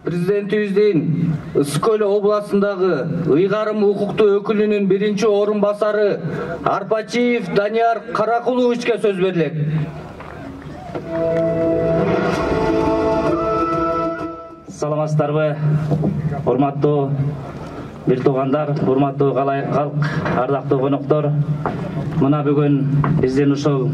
Президентибиздин Ысык-Көл областындагы ыйгарым укуктуу өкүлүнүн биринчи орун басары Арпачиев Данияр Каракуловичке сөз берилет. Саламатсыздарбы, урматтуу бир туугандар, урматтуу калк, ардактуу коноктор. Мына бүгүн биздин ушул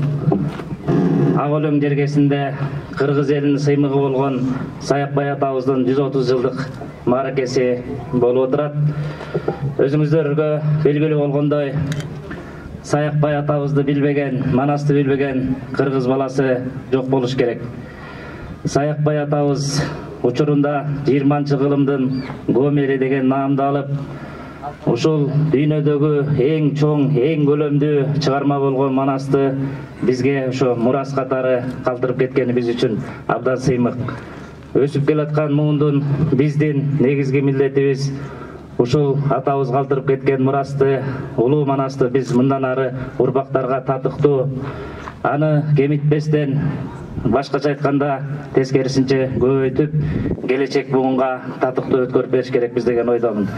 Ак Өлөң жергесинде Кыргыз элинин сыймыгы болгон Саякбай атабыздын 130 жылдык мааракеси болуп отурат. Өзүңүздөргө белгилүү болгондой, Саякбай атабызды билбеген, Манасты билбеген кыргыз баласы жок болуш керек. Саякбай атабыз учурунда 20-кылымдын Гомери деген наамды алып, ушул дүйнөдөгү эң чоң, эң көлөмдүү чыгарма болгон Манасты бизге ошо мурас катары калтырып кеткени биз үчүн абдан сыймык. Өсүп келаткан муундун биздин негизги милдетибиз ушул атабыз калтырып кеткен мурасты, улуу Манасты биз мындан ары урпактарга татыктуу, аны кемитпестен, башкача айтканда тескерисинче көбөйтүп, келечек буунга татыктуу өткөрүп бериш керекпиз деген ойдомун.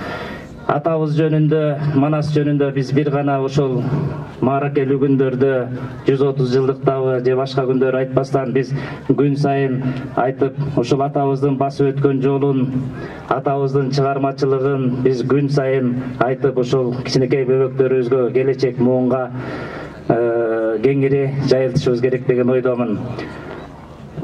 Атабыз жөнүндө, Манас жөнүндө биз бир гана ушул мааракелүү күндөрдө 130 жылдыктагы же башка күндөр айтпастан биз күн сайын айтып, ушул атабыздын басып өткөн жолун, атабыздын чыгармачылыгын биз күн сайын айтып, ушул кичинекей бөбөктөрүбүзгө келечек муунга кеңири жайылтышыбыз керек деген ойдомун.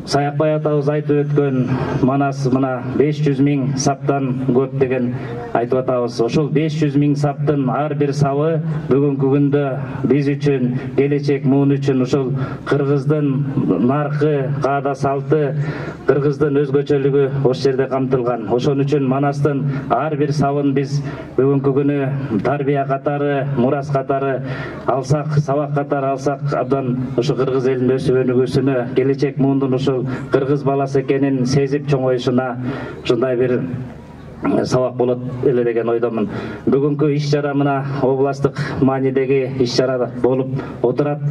Саякбай атабыз айтып өткөн Манас мына 500 000 саптан көп деген айтып атабыз. Ошол 500 000 саптын ар бир сабы бүгүнкү күндө биз үчүн, келечек муун үчүн ушул кыргыздын наркы, каада салты, кыргыздын өзгөчөлүгү ошол жерде камтылган. Ошон үчүн Манастын ар бир сабын биз бүгүнкү күнү тарбия катары, мурас катары алсак, сабак катары алсак, абдан ошо кыргыз элинин өсүп өнүгүүсүнө, келечек муундун ушул кыргыз баласы экенин сезип чоңоюшуна ушундай бир сабак болот эле деген ойдомун. Бүгүнкү иш-чара мына областтык маанидеги иш-чара болуп отурат.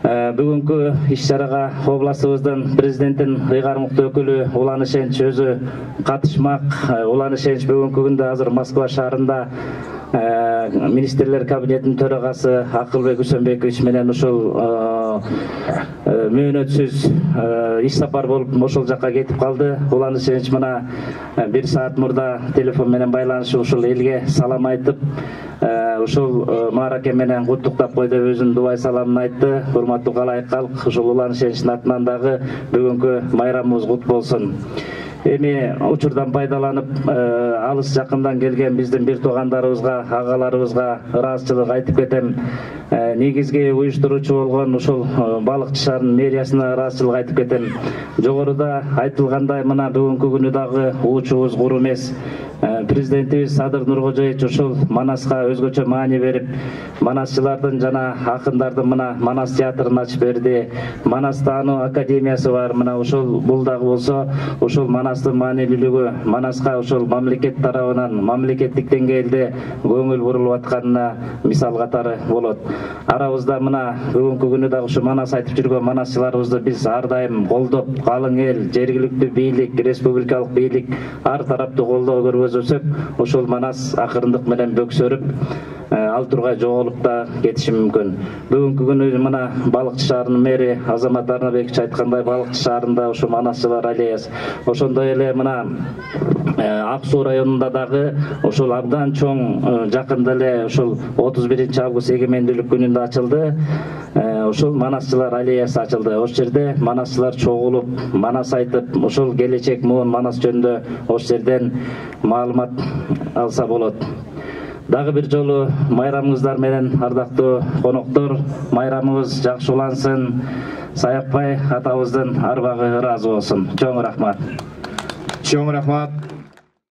Бүгүнкү иш-чарага областыбыздын президенттин ыйгарымдуу өкүлү Улан Ишенч өзү катышмак. Улан Ишенч бүгүнкү күндө азыр Москва шаарында министрлер кабинетинин төрагасы Акылбек Үсөнбекович менен ушул мөөнөтсүз иш сапар болуп ошол жакка кетип калды. Улан Ишенч мына 1 саат мурда телефон менен байланышып ушул элге салам айтып, ушул маараке менен куттуктап кой деп өзүнүн дубай саламын айтты. Урматтуу калайык калк, ушул Улан Ишенчтин атынан дагы бүгүнкү майрамыбыз кут болсун. Эми учурдан пайдаланып, алыс жакындан келген биздин бир туугандарыбызга, агаларыбызга ыраазычылык айтып кетем. Негизги уюштуруучу болгон ушул Балыкчы шаарынын мэриясына ыраазычылык айтып кетем. Жогоруда айтылгандай, мына бүгүнкү күнү дагы уучубуз куру эмес. Президентибиз Садыр Нуркожоевич ушул Манаска өзгөчө маани берип, манасчылардын жана акындардын мына Манас театрын ачып берди. Манас таануу академиясы бар. Мына ушул бул дагы болсо, ушул Манастын маанилүүлүгү, Манаска ушул мамлекет тарабынан, мамлекеттик деңгээлде көңүл бурулуп атканына мисал катары болот. Арабызда мына бүгүнкү күнү дагы ушу Манас айтып жүргөн манасчыларыбызды биз ар дайым колдоп, калың эл, жергиликтүү бийлик, республикалык бийлик ар тараптуу колдоо көргөзөсөк, ушул Манас акырындык менен бөксөрүп, ал тургай жоголуп да кетиши мүмкүн. Бүгүнкү күнү мына Балыкчы шаарынын мэри Азамат Арнабекович айткандай, Балыкчы шаарында ушу манасчылар аллеясы, ошондой эле мына Ак Суу районунда дагы ушул абдан чоң, жакында эле ушул 31 август эгемендүүлүк күнүндө ачылды. Ушул манасчылар аллеясы ачылды. Ошол жерде манасчылар чогулуп, Манас айтып, ушул келечек муун Манас жөнүндө ошол жерден маалымат алса болот. Дагы бир жолу майрамыңыздар менен, ардактуу коноктор, майрамыбыз жакшы улансын. Саякбай атабыздын арбагы ыраазы болсун. Чоң рахмат. Чоң рахмат.